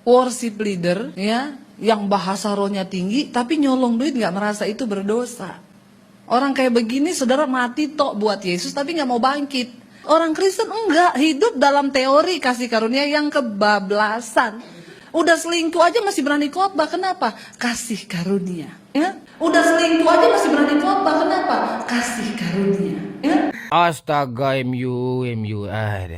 worship leader ya, yang bahasa rohnya tinggi tapi nyolong duit nggak merasa itu berdosa. Orang kayak begini saudara mati tok buat Yesus tapi nggak mau bangkit. Orang Kristen enggak, hidup dalam teori kasih karunia yang kebablasan. Udah selingkuh aja masih berani khotbah, kenapa? Kasih karunia. Ya? Udah selingkuh aja masih berani khotbah, kenapa? Kasih karunia. Ya? Astaga, MU ada.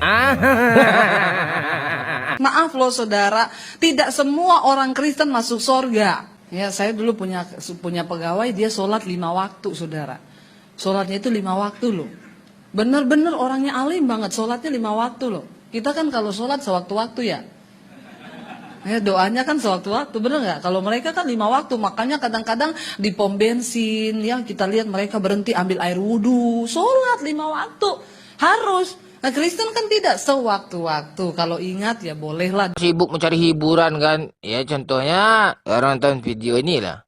Maaf loh saudara, tidak semua orang Kristen masuk surga. Ya, saya dulu punya pegawai, dia sholat 5 waktu saudara. Sholatnya itu 5 waktu loh. Bener-bener orangnya alim banget, sholatnya 5 waktu loh. Kita kan kalau sholat sewaktu-waktu ya. Ya, doanya kan sewaktu-waktu, bener nggak? Kalau mereka kan 5 waktu, makanya kadang-kadang di pom bensin, ya kita lihat mereka berhenti ambil air wudhu, sholat 5 waktu, harus. Nah Kristen kan tidak sewaktu-waktu, kalau ingat ya bolehlah. Sibuk mencari hiburan kan? Ya contohnya orang nonton video ini lah.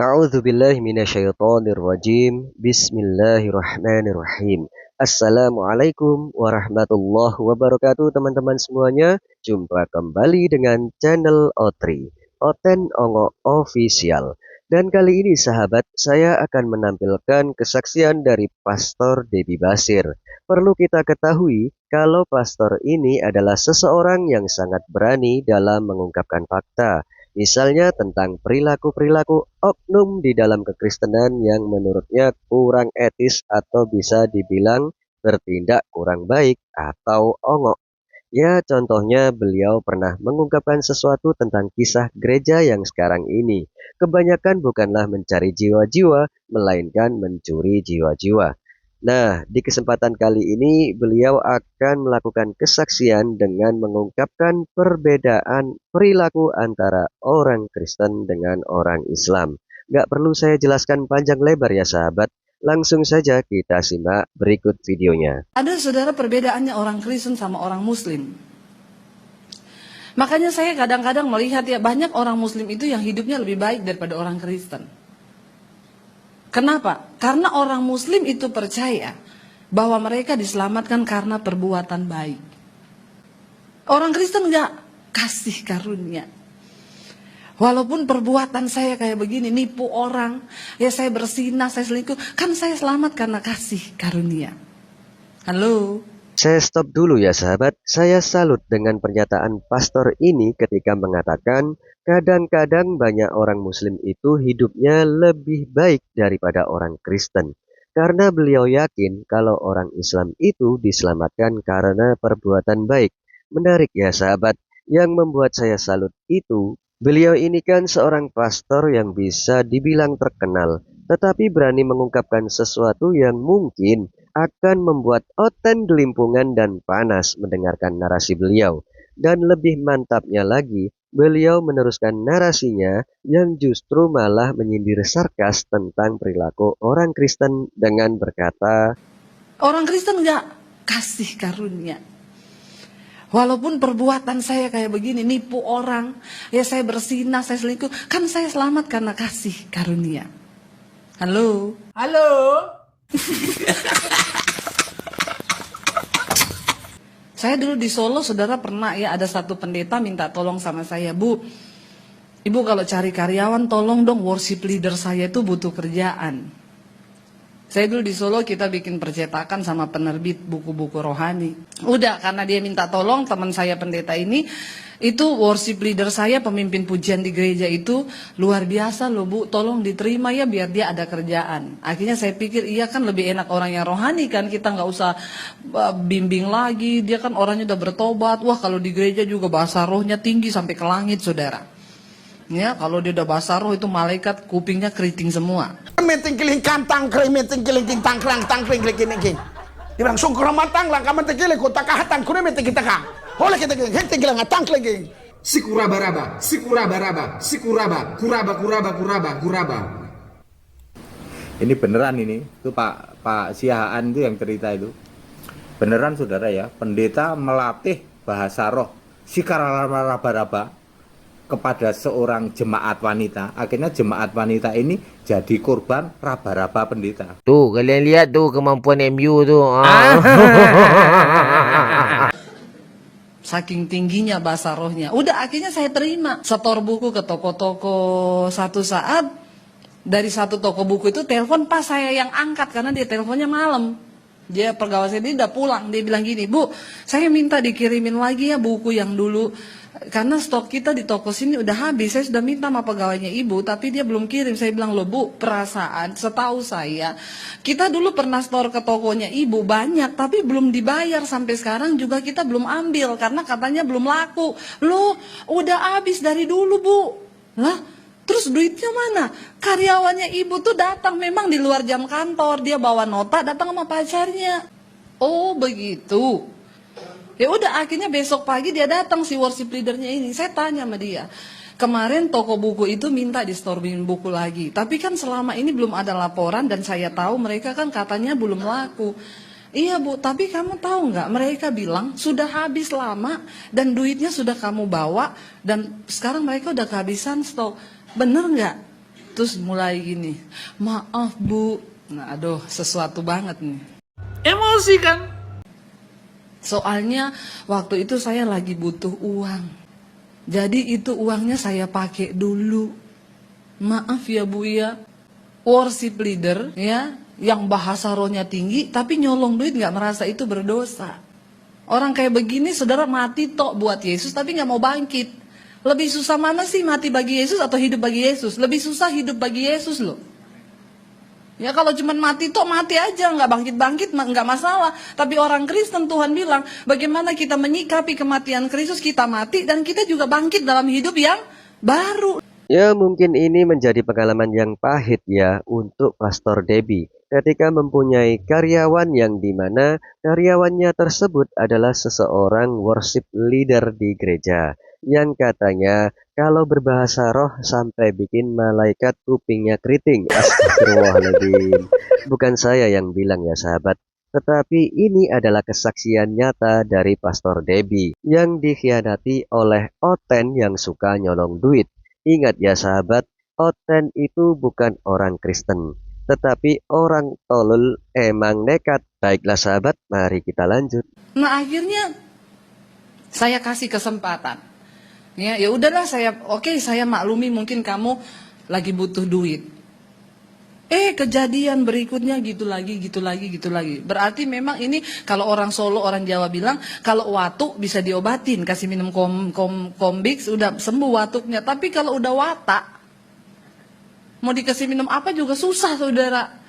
A'udzubillahi minasyaitonirrajim. Bismillahirrahmanirrahim. Assalamualaikum warahmatullahi wabarakatuh teman-teman semuanya. Jumpa kembali dengan channel Otri, Oten Ongo Official. Dan kali ini sahabat, saya akan menampilkan kesaksian dari Pastor Debbie Basir. Perlu kita ketahui kalau pastor ini adalah seseorang yang sangat berani dalam mengungkapkan fakta. Misalnya tentang perilaku-perilaku oknum di dalam kekristenan yang menurutnya kurang etis atau bisa dibilang bertindak kurang baik atau ongok. Ya, contohnya beliau pernah mengungkapkan sesuatu tentang kisah gereja yang sekarang ini. Kebanyakan bukanlah mencari jiwa-jiwa, melainkan mencuri jiwa-jiwa. Nah, di kesempatan kali ini beliau akan melakukan kesaksian dengan mengungkapkan perbedaan perilaku antara orang Kristen dengan orang Islam. Gak perlu saya jelaskan panjang lebar ya sahabat, langsung saja kita simak berikut videonya. Ada saudara perbedaannya orang Kristen sama orang Muslim. Makanya saya kadang-kadang melihat ya banyak orang Muslim itu yang hidupnya lebih baik daripada orang Kristen. Kenapa? Karena orang Muslim itu percaya bahwa mereka diselamatkan karena perbuatan baik. Orang Kristen enggak, kasih karunia. Walaupun perbuatan saya kayak begini, nipu orang, ya saya bersinah, saya selingkuh, kan saya selamat karena kasih karunia. Halo? Saya stop dulu ya sahabat, saya salut dengan pernyataan pastor ini ketika mengatakan kadang-kadang banyak orang Muslim itu hidupnya lebih baik daripada orang Kristen. Karena beliau yakin kalau orang Islam itu diselamatkan karena perbuatan baik. Menarik ya sahabat, yang membuat saya salut itu, beliau ini kan seorang pastor yang bisa dibilang terkenal, tetapi berani mengungkapkan sesuatu yang mungkin akan membuat Oten gelimpungan dan panas mendengarkan narasi beliau. Dan lebih mantapnya lagi, beliau meneruskan narasinya yang justru malah menyindir sarkas tentang perilaku orang Kristen dengan berkata, Orang Kristen enggak, kasih karunia. Walaupun perbuatan saya kayak begini, nipu orang, ya saya bersinah, saya selingkuh, kan saya selamat karena kasih karunia. Halo? Halo? Saya dulu di Solo, saudara pernah ya ada satu pendeta minta tolong sama saya, Bu, Ibu kalau cari karyawan tolong dong worship leader saya itu butuh kerjaan. Saya dulu di Solo kita bikin percetakan sama penerbit buku-buku rohani. Udah karena dia minta tolong teman saya pendeta ini, itu worship leader saya pemimpin pujian di gereja itu luar biasa loh Bu, tolong diterima ya biar dia ada kerjaan. Akhirnya saya pikir iya kan lebih enak orang yang rohani kan, kita nggak usah bimbing lagi, dia kan orangnya udah bertobat. Wah kalau di gereja juga bahasa rohnya tinggi sampai ke langit saudara. Ya kalau dia udah bahasa roh itu malaikat kupingnya keriting semua. Meeting kiling kantang kering meeting kiling ting tangklang tangkling kiling kiling. Dia bilang sungkur matang lang kaman tekile ko takahatan kuno meeting kita kang. Hola kita kiling henting kilang tangkling. Sikuraba-raba, sikuraba-raba, sikuraba, kuraba. Ini beneran ini, itu Pak Siahaan itu yang cerita itu. Beneran saudara ya, pendeta melatih bahasa roh sikaraba-raba kepada seorang jemaat wanita. Akhirnya jemaat wanita ini jadi korban raba-raba pendeta. Tuh, kalian lihat tuh kemampuan MU tuh. Saking tingginya bahasa rohnya. Udah akhirnya saya terima. Setor buku ke toko-toko. Satu saat dari satu toko buku itu telepon pas saya yang angkat karena dia teleponnya malam. Dia pegawai saya dia udah pulang. Dia bilang gini, Bu, saya minta dikirimin lagi ya buku yang dulu. Karena stok kita di toko sini udah habis. Saya sudah minta sama pegawainya ibu, tapi dia belum kirim. Saya bilang, loh Bu, perasaan setahu saya kita dulu pernah store ke tokonya ibu banyak, tapi belum dibayar. Sampai sekarang juga kita belum ambil karena katanya belum laku. Loh, udah habis dari dulu Bu. Lah, terus duitnya mana? Karyawannya ibu tuh datang memang di luar jam kantor. Dia bawa nota datang sama pacarnya. Oh begitu. Ya udah akhirnya besok pagi dia datang si worship leadernya ini. Saya tanya sama dia. Kemarin toko buku itu minta di storein buku lagi. Tapi kan selama ini belum ada laporan dan saya tahu mereka kan katanya belum laku. Iya Bu, tapi kamu tahu nggak? Mereka bilang sudah habis lama dan duitnya sudah kamu bawa dan sekarang mereka udah kehabisan stok. Bener nggak? Terus mulai gini, maaf Bu. Nah aduh sesuatu banget nih. Emosi kan? Soalnya waktu itu saya lagi butuh uang. Jadi itu uangnya saya pakai dulu. Maaf ya Bu ya. Worship leader ya, yang bahasa rohnya tinggi tapi nyolong duit nggak merasa itu berdosa. Orang kayak begini saudara mati tok buat Yesus tapi nggak mau bangkit. Lebih susah mana sih mati bagi Yesus atau hidup bagi Yesus? Lebih susah hidup bagi Yesus loh. Ya kalau cuma mati tok mati aja, nggak bangkit-bangkit nggak masalah. Tapi orang Kristen Tuhan bilang, bagaimana kita menyikapi kematian Kristus, kita mati dan kita juga bangkit dalam hidup yang baru. Ya mungkin ini menjadi pengalaman yang pahit ya untuk Pastor Debbie ketika mempunyai karyawan yang dimana karyawannya tersebut adalah seseorang worship leader di gereja yang katanya kalau berbahasa roh sampai bikin malaikat kupingnya keriting. Astagfirullahaladzim. Bukan saya yang bilang ya sahabat, tetapi ini adalah kesaksian nyata dari Pastor Debbie yang dikhianati oleh Oten yang suka nyolong duit. Ingat ya sahabat, Oten itu bukan orang Kristen, tetapi orang tolol emang nekat. Baiklah sahabat, mari kita lanjut. Nah akhirnya saya kasih kesempatan. Ya udahlah saya maklumi mungkin kamu lagi butuh duit. Kejadian berikutnya gitu lagi. Berarti memang ini kalau orang Solo, orang Jawa bilang kalau watuk bisa diobatin, kasih minum kombix udah sembuh watuknya. Tapi kalau udah watak, mau dikasih minum apa juga susah saudara.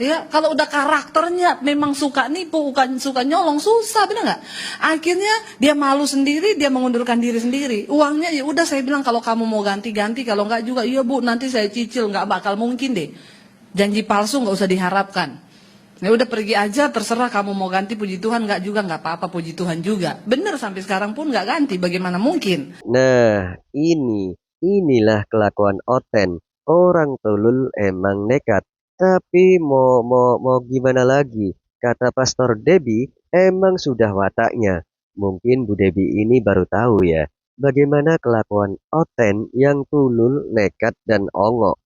Ya kalau udah karakternya memang suka nipu, suka nyolong, susah bener nggak? Akhirnya dia malu sendiri, dia mengundurkan diri sendiri. Uangnya ya udah saya bilang kalau kamu mau ganti, kalau nggak juga iya Bu nanti saya cicil, nggak bakal mungkin deh. Janji palsu nggak usah diharapkan. Ya udah pergi aja, terserah kamu mau ganti, puji Tuhan nggak juga nggak apa-apa, puji Tuhan juga. Bener sampai sekarang pun nggak ganti, bagaimana mungkin? Nah inilah kelakuan Oten. Orang tolol emang nekat. Tapi mau gimana lagi? Kata Pastor Debbie, emang sudah wataknya. Mungkin Bu Debbie ini baru tahu ya, bagaimana kelakuan Oten yang tulul, nekat, dan ongok.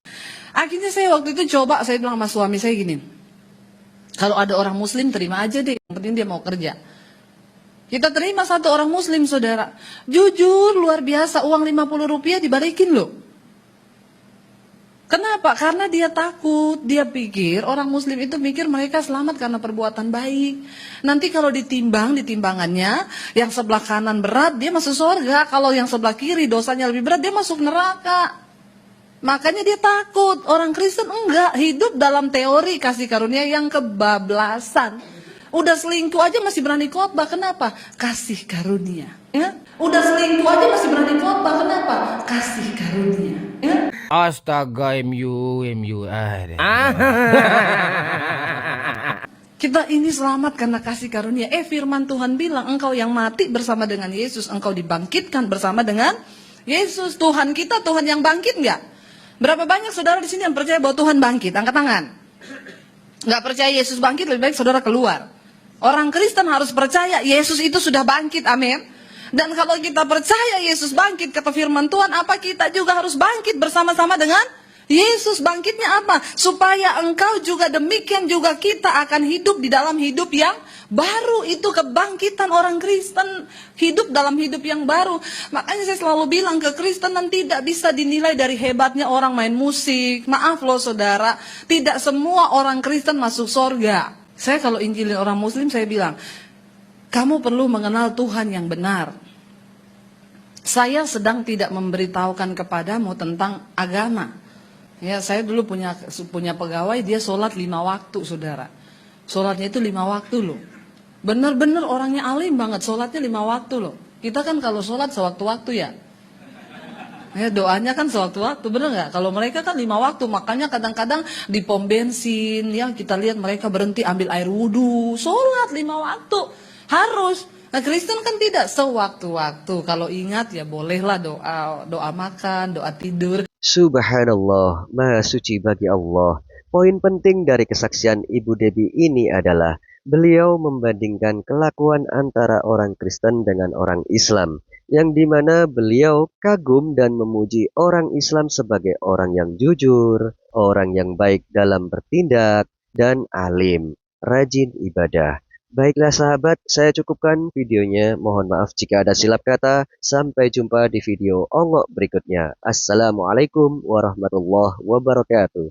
Akhirnya saya waktu itu coba, saya bilang sama suami saya gini, kalau ada orang muslim terima aja deh, yang penting dia mau kerja. Kita terima satu orang muslim saudara, jujur luar biasa, uang 50 rupiah dibalikin loh. Kenapa? Karena dia takut, dia pikir orang muslim itu mikir mereka selamat karena perbuatan baik. Nanti kalau ditimbangannya, yang sebelah kanan berat dia masuk surga, kalau yang sebelah kiri dosanya lebih berat dia masuk neraka. Makanya dia takut. Orang Kristen enggak, hidup dalam teori kasih karunia yang kebablasan. Udah selingkuh aja masih berani khotbah, kenapa? Kasih karunia. Ya? Udah selingkuh aja masih berani khotbah, kenapa? Kasih karunia. Ya? Astaga MU. Kita ini selamat karena kasih karunia. Firman Tuhan bilang engkau yang mati bersama dengan Yesus, engkau dibangkitkan bersama dengan Yesus Tuhan kita, Tuhan yang bangkit nggak? Berapa banyak saudara di sini yang percaya bahwa Tuhan bangkit? Angkat tangan. Nggak percaya Yesus bangkit, lebih baik saudara keluar. Orang Kristen harus percaya Yesus itu sudah bangkit, amin. Dan kalau kita percaya Yesus bangkit, kata firman Tuhan, apa kita juga harus bangkit bersama-sama dengan Yesus. Bangkitnya apa? Supaya engkau juga demikian juga kita akan hidup di dalam hidup yang baru. Itu kebangkitan orang Kristen, hidup dalam hidup yang baru. Makanya saya selalu bilang, kekristenan tidak bisa dinilai dari hebatnya orang main musik. Maaf loh saudara, tidak semua orang Kristen masuk surga. Saya kalau injilin orang muslim, saya bilang, kamu perlu mengenal Tuhan yang benar. Saya sedang tidak memberitahukan kepadamu tentang agama. Ya, saya dulu punya pegawai, dia sholat 5 waktu, saudara. Sholatnya itu 5 waktu loh. Benar-benar orangnya alim banget, sholatnya 5 waktu loh. Kita kan kalau sholat sewaktu-waktu ya. Ya, doanya kan sewaktu-waktu, bener nggak? Kalau mereka kan 5 waktu, makanya kadang-kadang di pom bensin, ya kita lihat mereka berhenti ambil air wudhu, sholat 5 waktu, harus. Nah, Kristen kan tidak sewaktu-waktu. Kalau ingat ya bolehlah doa makan, doa tidur. Subhanallah, maha suci bagi Allah. Poin penting dari kesaksian Ibu Debbie ini adalah beliau membandingkan kelakuan antara orang Kristen dengan orang Islam, yang dimana beliau kagum dan memuji orang Islam sebagai orang yang jujur, orang yang baik dalam bertindak, dan alim, rajin ibadah. Baiklah sahabat, saya cukupkan videonya. Mohon maaf jika ada silap kata. Sampai jumpa di video ongok berikutnya. Assalamualaikum warahmatullahi wabarakatuh.